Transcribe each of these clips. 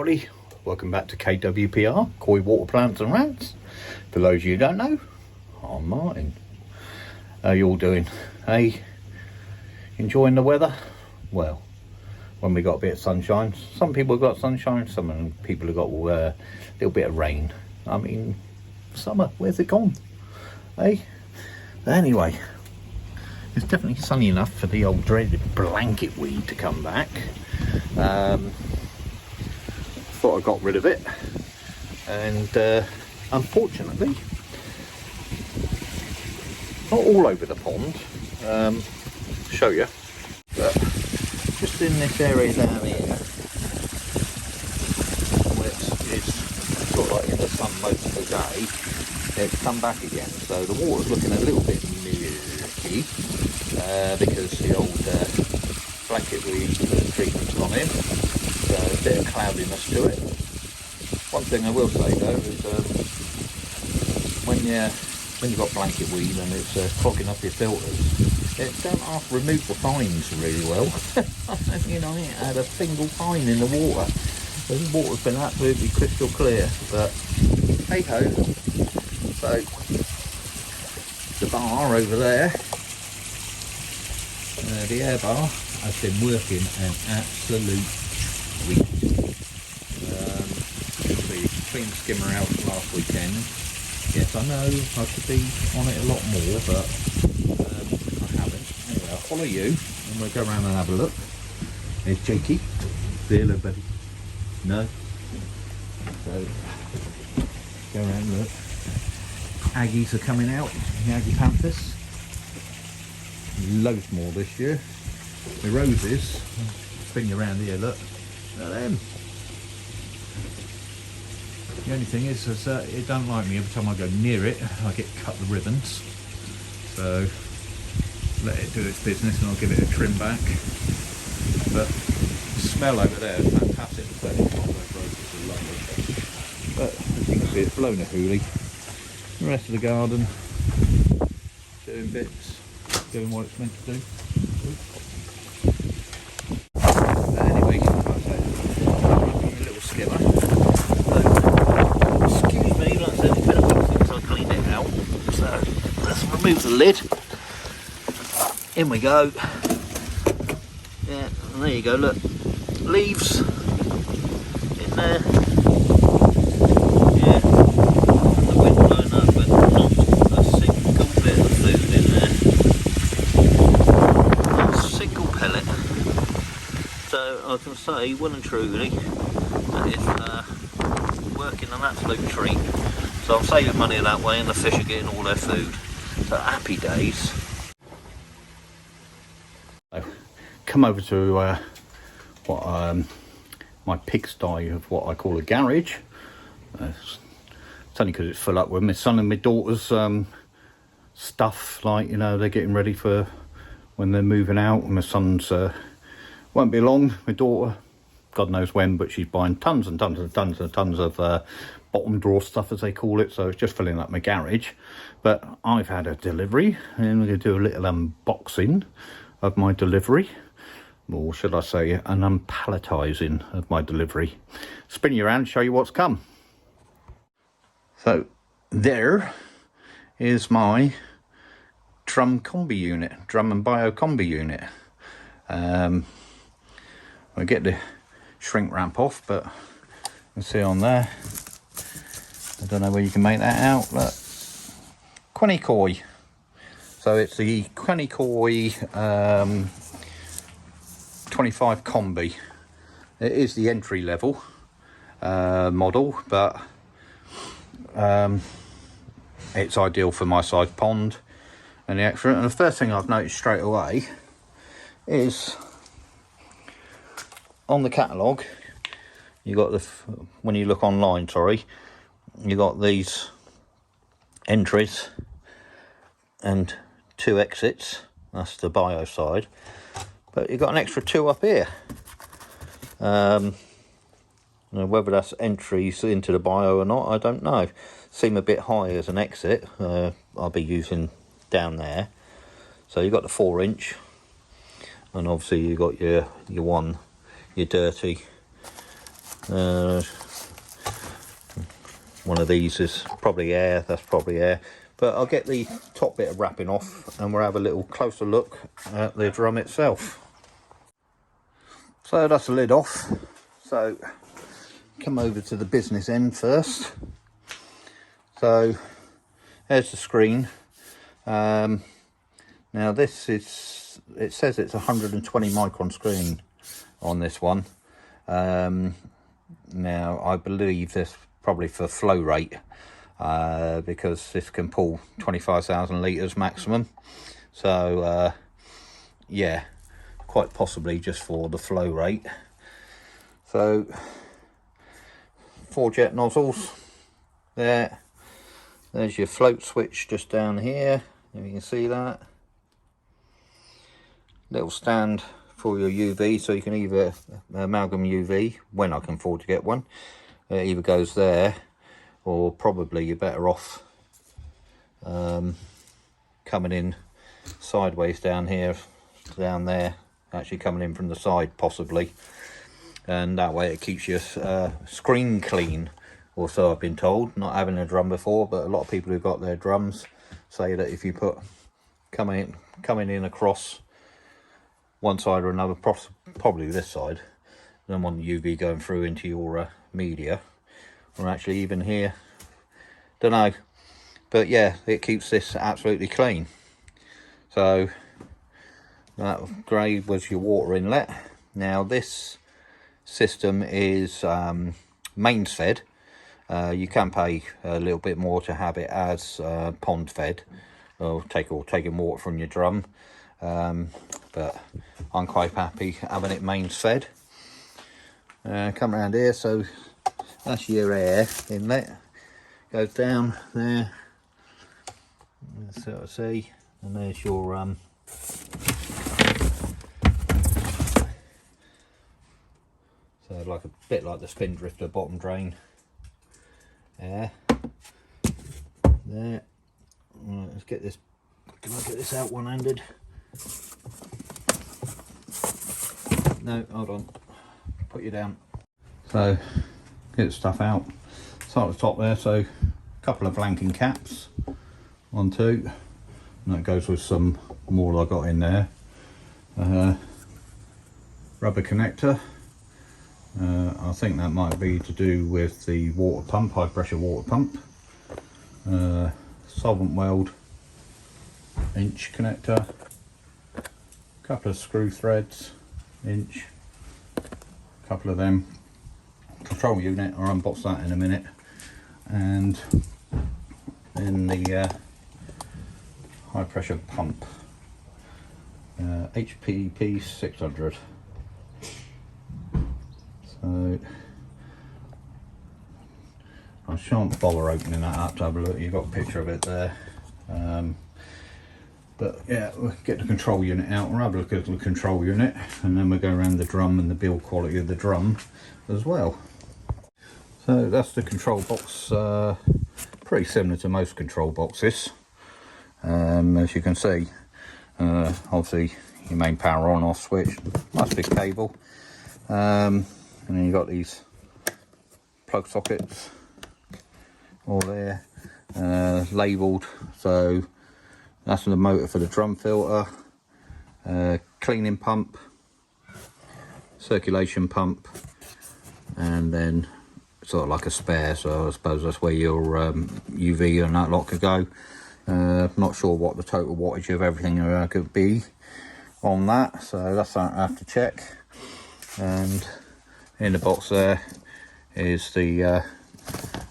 everybody, welcome back to KWPR, Koi Water Plants and Rants. For those of you who don't know, I'm Martin. How you all doing? Hey, enjoying the weather? Well, when we got a bit of sunshine, some people have got sunshine, some people have got a little bit of rain. I mean, summer, where's it gone? Hey, anyway, it's definitely sunny enough for the old dreaded blanket weed to come back. Thought I got rid of it, and unfortunately not all over the pond. Show you, but just in this area down here, which is sort of like in the sun most of the day, it's come back again. So the water's looking a little bit murky because the old blanket weed treatment's gone in. So a bit of cloudiness to it. One thing I will say though is when you've got blanket weed and it's clogging up your filters, it don't half remove the fines really well. You know, it had a single fine in the water. The water's been absolutely crystal clear, but hey ho. So the bar over there, the air bar, has been working an absolute treat. Cleaned skimmer out last weekend. Yes, I know I could be on it a lot more, but I haven't. Anyway, I'll follow you and we'll go around and have a look. There's Jakey. Hello, buddy. No. So, go around and look. Aggies are coming out. The Aggie Panthers. Loads more this year. The roses. Spin you around here, look. Look at them. The only thing is it don't like me every time I go near it. I get cut the ribbons. So let it do its business and I'll give it a trim back. But the smell over there is fantastic. The roses are lovely. But as you can see, it's blown a hoolie. The rest of the garden doing bits, doing what it's meant to do. But anyway, like I said, I'm running a little skimmer. Remove the lid. In we go. Yeah, and there you go, look. Leaves in there. Yeah. And the wind blowing up, but not a single bit of food in there. Not a single pellet. So I can say, well and truly, that is working an absolute treat. So I'm saving money that way and the fish are getting all their food. So happy days. I've come over to my pigsty of what I call a garage. It's only because it's full up with my son and my daughter's stuff, like, you know, they're getting ready for when they're moving out. And my son's won't be long. My daughter, God knows when, but she's buying tons and tons and tons and tons of bottom drawer stuff, as they call it. So it's just filling up my garage. But I've had a delivery and we're going to do a little unboxing of my delivery, or should I say an unpalletizing of my delivery. Spin you around, show you what's come. So there is my drum combi unit, drum and bio combi unit. I'll get the shrink wrap off, but you see on there, I don't know where you can make that out. Look, Queni koi. So it's the Queni koi 25 combi. It is the entry level model, but it's ideal for my size pond and the extra. And the first thing I've noticed straight away is on the catalogue, you got the, when you look online, sorry, you got these entries and 2 exits. That's the bio side, but you've got an extra 2 up here. Whether that's entries into the bio or not, I don't know. Seem a bit high as an exit. I'll be using down there. So you've got the 4-inch, and obviously you've got your dirty One of these is probably air, that's probably air. But I'll get the top bit of wrapping off and we'll have a little closer look at the drum itself. So that's the lid off. So come over to the business end first. So there's the screen. Now this is, it says it's 120 micron screen on this one. Now I believe this probably for flow rate, because this can pull 25,000 litres maximum. So yeah, quite possibly just for the flow rate. So 4 jet nozzles there. There's your float switch just down here, if you can see that. Little stand for your UV, so you can either amalgam UV, when I can afford to get one. It either goes there, or probably you're better off coming in sideways down here, down there, actually coming in from the side possibly. And that way it keeps your screen clean, or so I've been told. Not having a drum before, but a lot of people who've got their drums say that if you put coming in across one side or another, probably this side, you don't want the UV going through into your media, or actually even here, don't know. But yeah, it keeps this absolutely clean. So that grey was your water inlet. Now this system is mains fed. You can pay a little bit more to have it as pond fed, or taking water from your drum, but I'm quite happy having it mains fed. Come around here, so that's your air inlet, goes down there, so I see, and there's your so like a bit like the spin drifter bottom drain air there. Right, let's get this, can I get this out one-handed? No, hold on, put you down. So get the stuff out, start at the top there. So a couple of flanking caps, 1, 2, and that goes with some more that I got in there. Rubber connector, I think that might be to do with the water pump, high pressure water pump. Solvent weld inch connector, couple of screw threads inch, couple of them, control unit, I'll unbox that in a minute, and then the high pressure pump, HPP 600. So I shan't bother opening that up to have a look, you've got a picture of it there. But yeah, we'll get the control unit out, we'll have a look at the control unit, and then we'll go around the drum and the build quality of the drum as well. So that's the control box, pretty similar to most control boxes. As you can see, obviously your main power on off switch, nice big cable, and then you've got these plug sockets all there, labelled. So that's the motor for the drum filter, cleaning pump, circulation pump, and then sort of like a spare, so I suppose that's where your UV and that lot could go. Not sure what the total wattage of everything could be on that, so that's something I have to check. And in the box there is the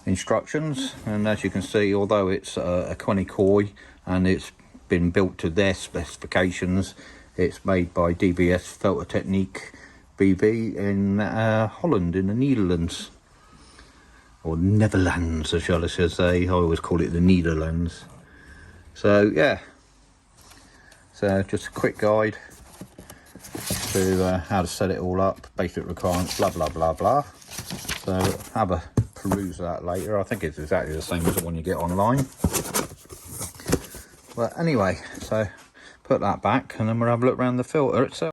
instructions, and as you can see, although it's a Queni koi and it's been built to their specifications, it's made by DBS Filter Technique BV in Holland, in the Netherlands, or Netherlands, as shall I say. I always call it the Netherlands. So yeah, so just a quick guide to how to set it all up, basic requirements, blah blah blah blah. So have a peruse of that later. I think it's exactly the same as the one you get online. But anyway, so put that back and then we'll have a look around the filter itself.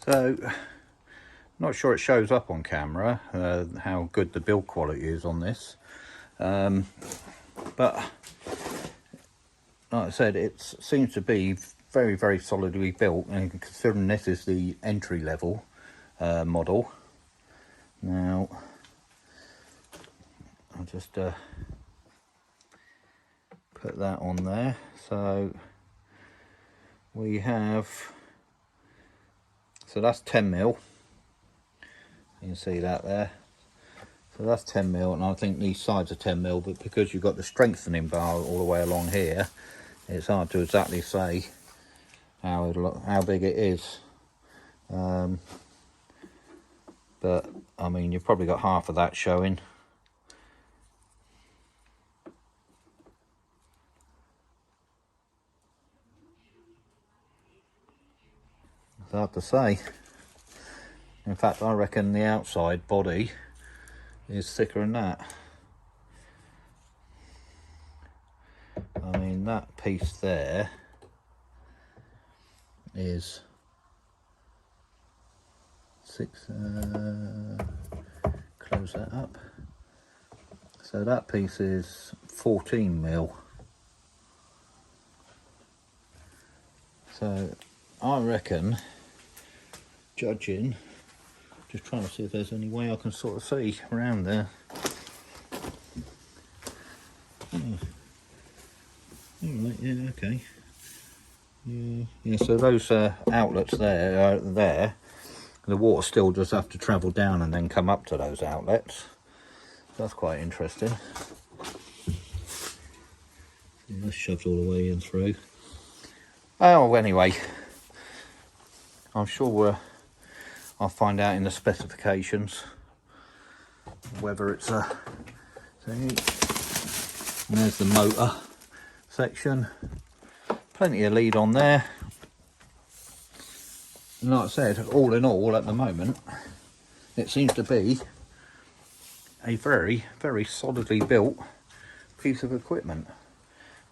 So Not sure it shows up on camera, how good the build quality is on this. But like I said, it seems to be very, very solidly built, and considering this is the entry level model. Now, I'll just put that on there. So we have, so that's 10mm. You can see that there. So that's 10mm, and I think these sides are 10mm, but because you've got the strengthening bar all the way along here, it's hard to exactly say how big it is. But I mean, you've probably got half of that showing. It's hard to say. In fact, I reckon the outside body is thicker than that. I mean, that piece there is close that up. So that piece is 14mm. So I reckon, judging, just trying to see if there's any way I can sort of see around there. Alright, yeah, okay. Yeah, so those outlets there, the water still does have to travel down and then come up to those outlets. So that's quite interesting. And this shoves all the way in through. Oh, anyway, I'm sure I'll find out in the specifications whether it's a thing. And there's the motor section. Plenty of lead on there. And like I said, all in all, at the moment, it seems to be a very, very solidly built piece of equipment,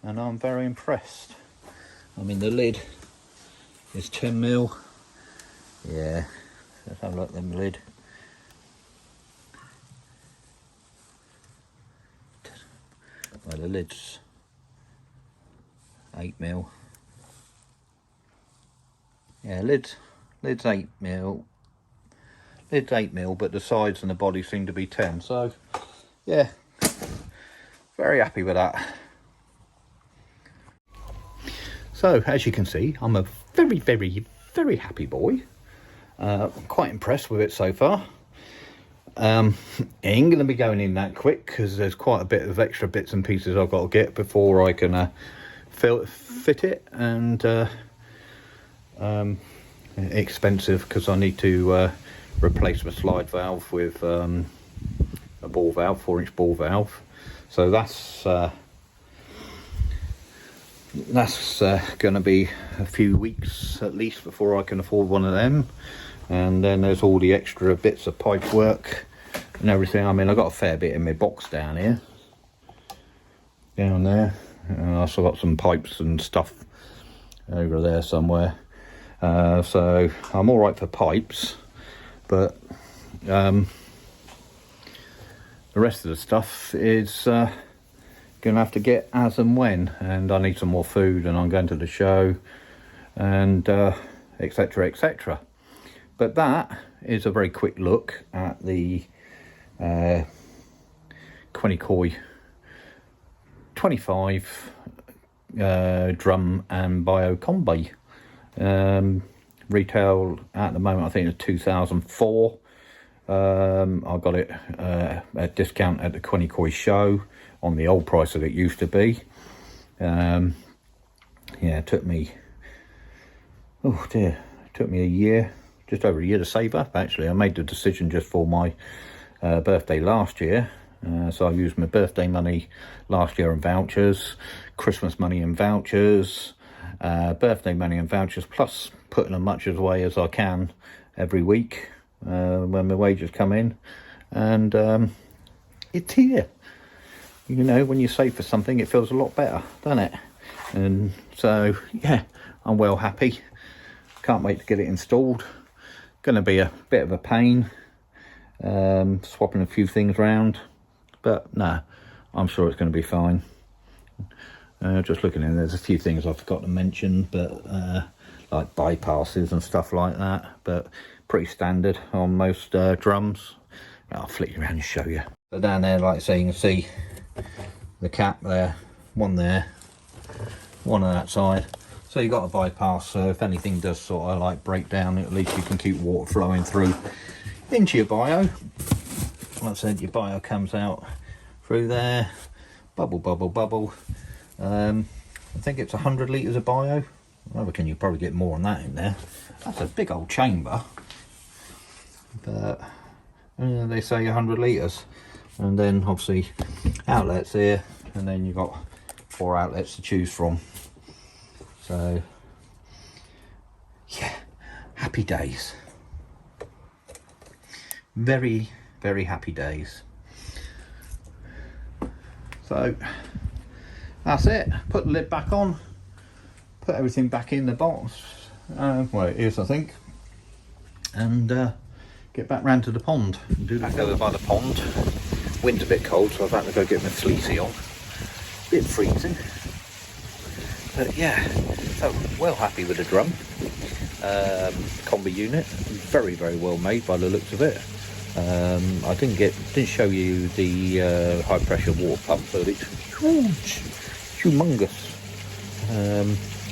and I'm very impressed. I mean, the lid is 10mm. Yeah, let's have a look at them lid. Well, the lid's 8mm. Yeah, lid's 8mm. Lid's 8mm, but the sides and the body seem to be 10. So, yeah, very happy with that. So, as you can see, I'm a very, very, very happy boy. I'm quite impressed with it so far. It ain't going to be going in that quick because there's quite a bit of extra bits and pieces I've got to get before I can fit it, and expensive because I need to replace my slide valve with a ball valve, 4-inch ball valve. So that's going to be a few weeks at least before I can afford one of them. And then there's all the extra bits of pipe work and everything. I mean, I've got a fair bit in my box down here, down there. And I've also got some pipes and stuff over there somewhere. So I'm all right for pipes, but the rest of the stuff is gonna have to get as and when. And I need some more food, and I'm going to the show, and etc, etc. But that is a very quick look at the Queni Koi 25 drum and bio combi. Retail at the moment, I think it's 2004. I got it at discount at the Queni Koi show on the old price that it used to be. Yeah, it took me, oh dear, it took me a year, just over a year to save up. Actually, I made the decision just for my birthday last year. So I used my birthday money last year in vouchers, Christmas money in vouchers, birthday money in vouchers, plus putting as much away as I can every week when my wages come in. And it's here. You know, when you save for something, it feels a lot better, doesn't it? And so, yeah, I'm well happy. Can't wait to get it installed. Going to be a bit of a pain, swapping a few things around, but no, I'm sure it's going to be fine. Just looking in, there's a few things I forgot to mention, but like bypasses and stuff like that, but pretty standard on most drums. I'll flick you around and show you. So down there, like I say, you can see the cap there, one there, one on that side. So you've got a bypass, so if anything does sort of like break down, at least you can keep water flowing through into your bio. Like I said, your bio comes out through there, bubble, bubble, bubble. I think it's 100 litres of bio. I reckon you probably get more on that in there. That's a big old chamber, but they say 100 litres. And then obviously outlets here, and then you've got 4 outlets to choose from. So yeah, happy days. Very, very happy days. So that's it. Put the lid back on, put everything back in the box, well it is I think, and get back round to the pond and do back over by the pond. Wind's a bit cold, so I've had to go get my fleecy on. Bit freezing, but yeah, so well happy with the drum. Combi unit, very, very well made by the looks of it. I didn't show you the high pressure water pump, but it's huge, humongous.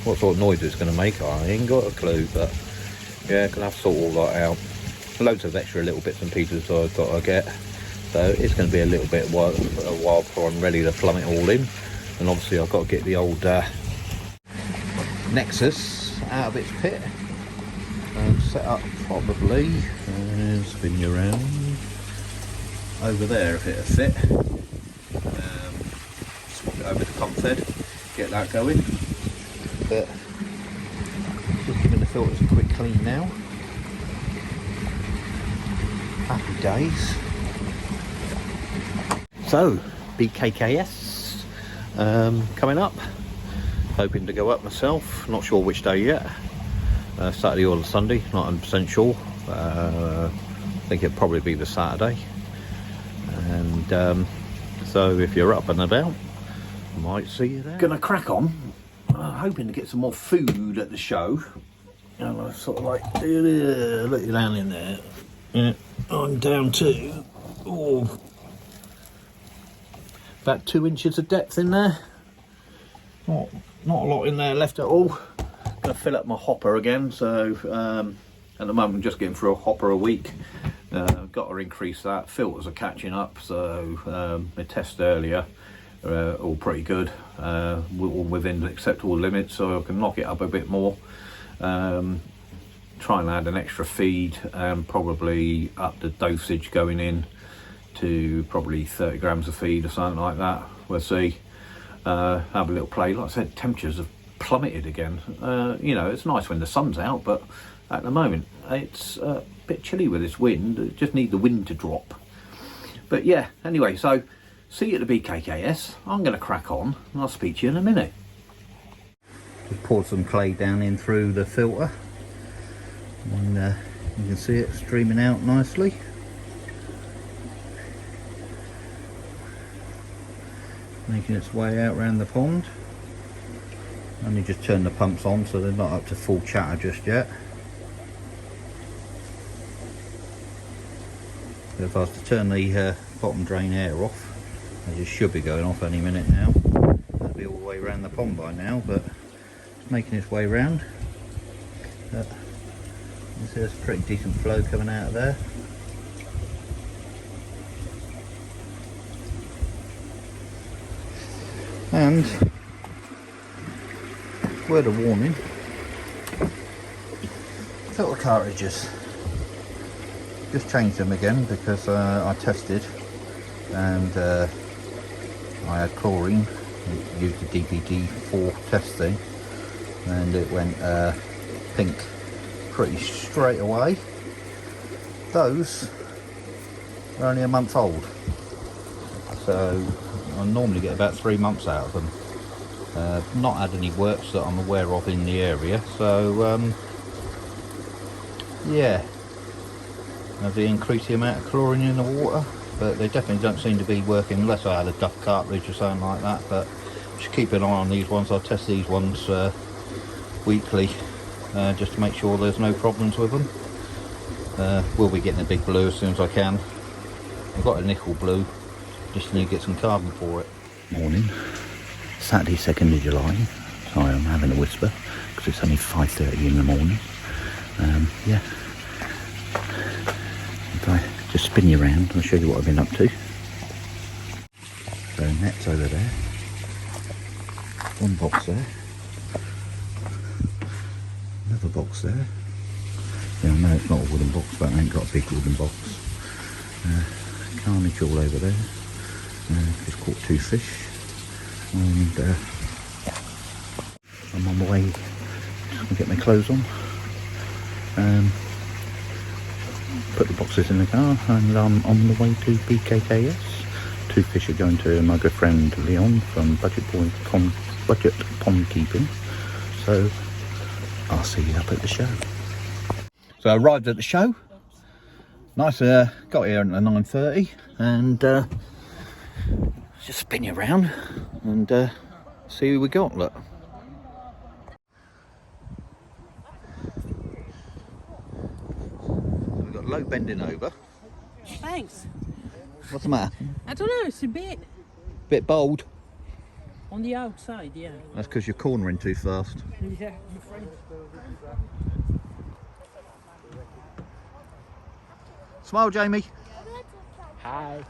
What sort of noise it's going to make, I ain't got a clue, but yeah, gonna have to sort all that out. Loads of extra little bits and pieces I've got to get, so it's going to be a little bit a while before I'm ready to plumb it all in. And obviously I've got to get the old Nexus out of its pit and set up probably, spin you around, over there if it'll fit. Swap it over to pump fed, get that going. But just giving the filters a quick clean now. Happy days. So BKKS coming up. Hoping to go up myself. Not sure which day yet. Saturday or Sunday. Not 100% sure. I think it'll probably be the Saturday. And so if you're up and about, I might see you there. Gonna crack on. Hoping to get some more food at the show. And I sort of like look you down in there. Yeah, I'm down to about 2 inches of depth in there. Not a lot in there left at all. Gonna fill up my hopper again. So at the moment I'm just getting through a hopper a week. Got to increase that. Filters are catching up. So my test earlier, all pretty good, all within acceptable limits, so I can knock it up a bit more. Try and add an extra feed and probably up the dosage going in to probably 30 grams of feed or something like that. We'll see. Have a little play. Like I said, temperatures have plummeted again. You know, it's nice when the sun's out, but at the moment it's a bit chilly with this wind. Just need the wind to drop. But yeah, anyway, so see you at the BKKS. I'm going to crack on and I'll speak to you in a minute. Just poured some clay down in through the filter, and you can see it streaming out nicely. Making its way out around the pond. Only just turned the pumps on, so they're not up to full chatter just yet. So if I was to turn the bottom drain air off, it should be going off any minute now. That'll be all the way around the pond by now, but it's making its way round. You see there's a pretty decent flow coming out of there. And word of warning, filter cartridges. Just changed them again because I tested and I had chlorine, used the DPD4 test thing, and it went pink pretty straight away. Those are only a month old, so I normally get about 3 months out of them. Not had any works that I'm aware of in the area, so yeah, as they increase the amount of chlorine in the water, but they definitely don't seem to be working unless I had a duck cartridge or something like that. But just keep an eye on these ones. I'll test these ones weekly just to make sure there's no problems with them. We'll be getting a big blue as soon as I can. I've got a nickel blue, just need to get some carbon for it. Morning, Saturday 2nd of July. Sorry, I'm having a whisper because it's only 5:30 in the morning. Yeah, if I just spin you around, I'll show you what I've been up to. So net's over there, one box there, another box there. Yeah, I know it's not a wooden box, but I ain't got a big wooden box. Carnage all over there. Just caught 2 fish, and I'm on my way. Just gonna get my clothes on. Put the boxes in the car, and I'm on the way to BKKS. 2 fish are going to my good friend Leon from Budget Pond Keeping. So I'll see you up at the show. So I arrived at the show. Nice, got here at 9:30, and just spin you around and see who we got. Look. We've got Low bending over. Thanks. What's the matter? I don't know, it's a Bit bold. on the outside, yeah. That's because you're cornering too fast. Yeah, I'm afraid. Smile, Jamie. Hi.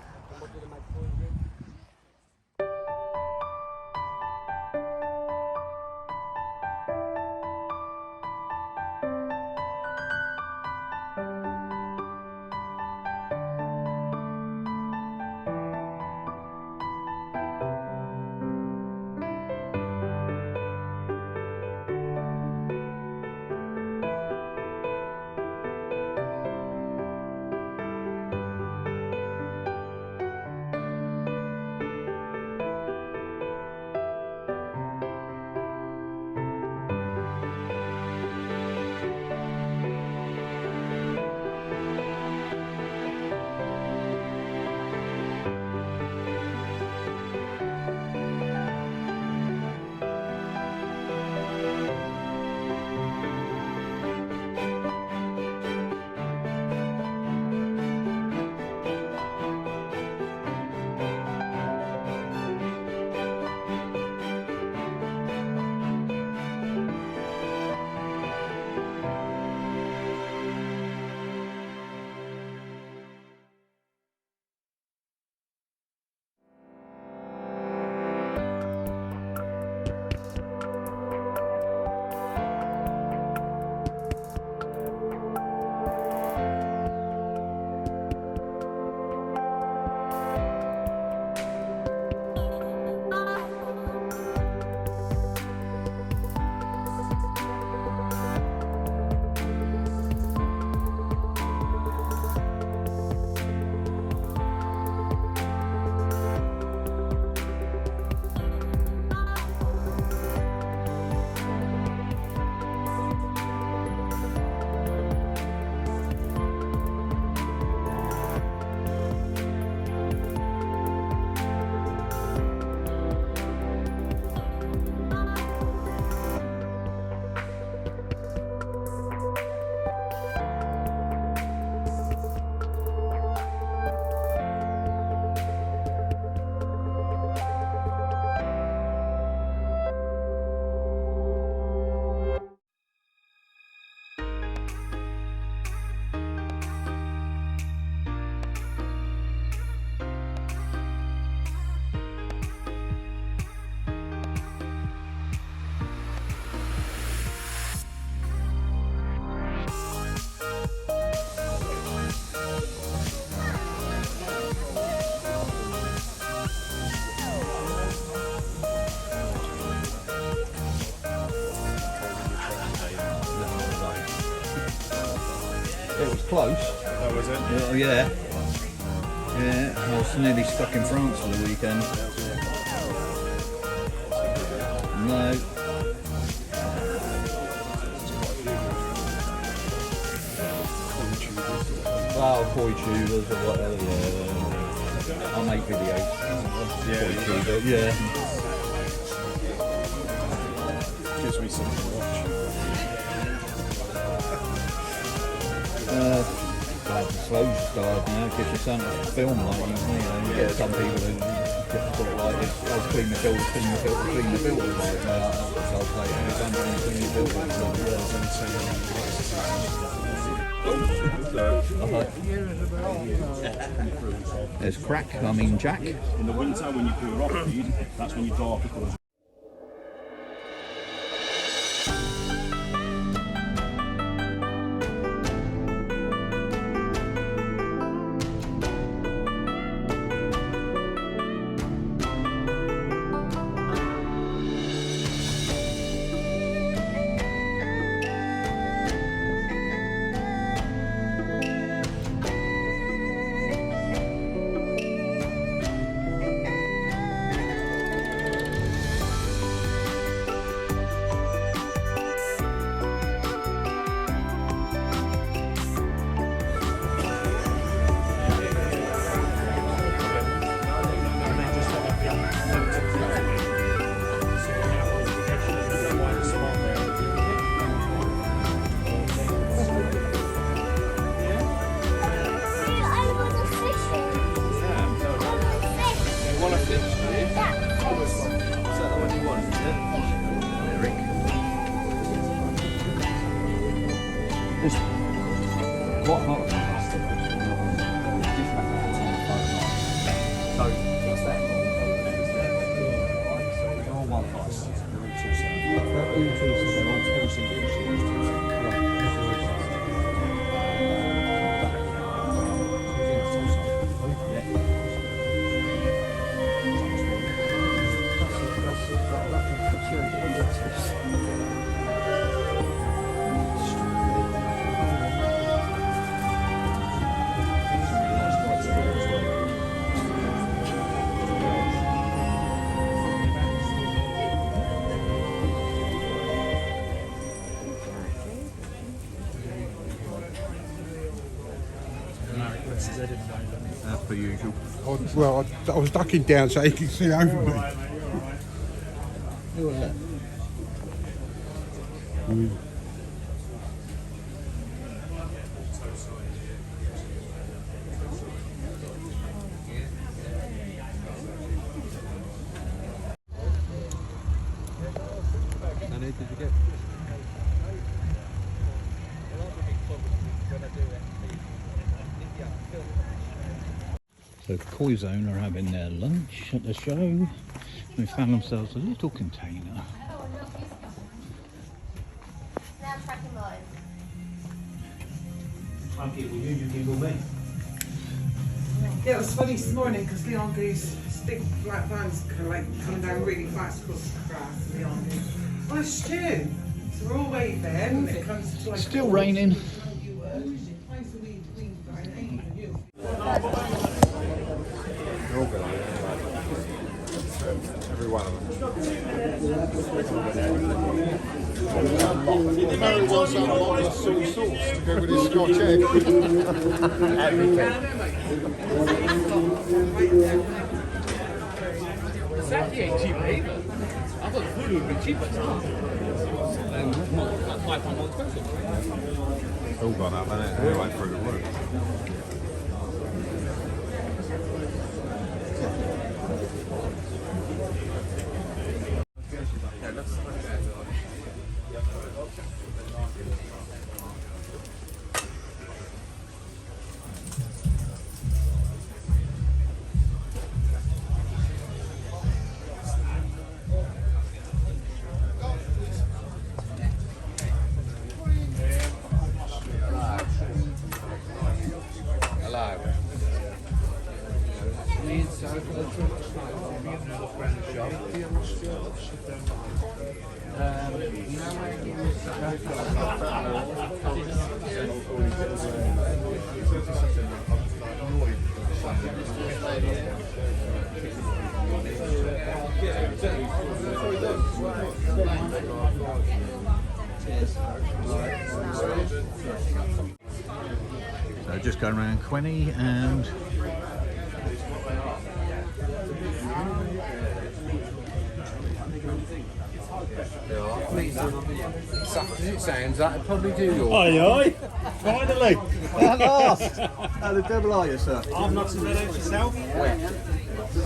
It was close. Oh, was it? Oh, yeah. Yeah, I was nearly stuck in France for the weekend. No. Oh, koi tubers or whatever, yeah. I'll make videos. Koi tuber, yeah. Gives me something to watch. Disclosure style now, gives you something to film, like, you get some people who get sort of like, I'll clean the filter, like, now, so I'll say, clean the filters, There's Crack, I mean Jack. In the winter, when you do off feed, that's when you draw off the colours. What not? So what's that? They're all one price. They're all 2.7. They're all 2.7. All 2.7. That's per usual. Well, I was ducking down so he could see over me. Who was that? How many did you get? So Koi Zone are having their lunch at the show. They found themselves a little container. Now tracking mine. Yeah, it was funny this morning because Leon Goose, big black vans coming down really fast across the grass. Leon Goose. Oh, Stu! So we're all waving. It comes to like Still raining. Every one of them. The Mary wants a lot of soy sauce to go with his Scotch egg. It's actually ain't cheap either. I thought the food would be cheaper. That's 5 pounds more expensive. It's all gone up, hasn't it? It went through the roof. So just going around Queni and Soft as it sounds, that'd probably do your. Aye, aye. Finally. at last. How the devil are you, sir? I'm not so bad out myself.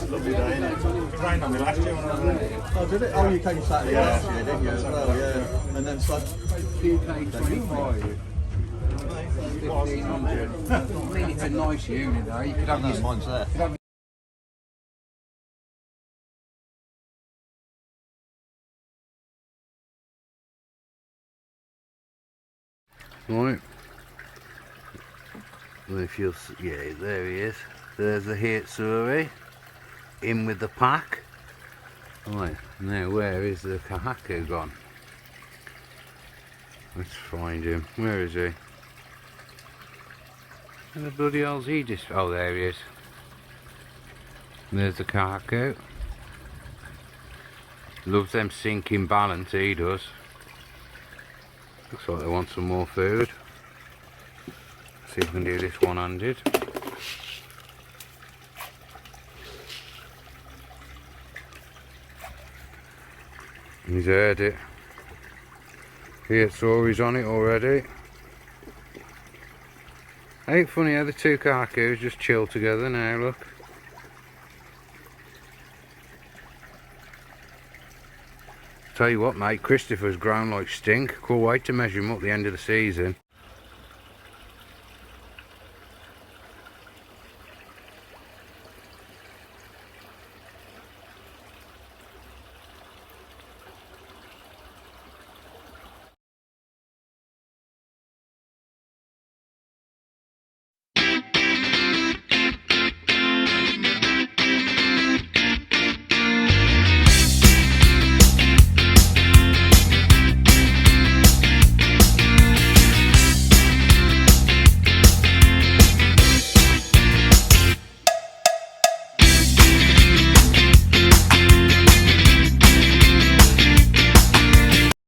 Lovely day, innit? It rained on me last year when I was there. Oh, did it? Oh, you came Saturday last year, didn't you? As well, yeah. And then Sun. BKKS 1500. I mean, it's a nice unit though. You could have No, this. mine's there. Right. And if you'll see, yeah, there he is. There's the Hitsuri in with the pack. Right, now where is the Kahaku gone? Let's find him. Where is he? Where the bloody hell's he just... Oh, there he is. There's the Kahaku. Loves them sinking balance, he does. Looks like they want some more food. See if we can do this one-handed. He's heard it. Hitsuri's on it already. Ain't funny how the two Kahakus just chill together now, look. Tell you what, mate, Christopher's grown like stink. Can't wait to measure him up at the end of the season.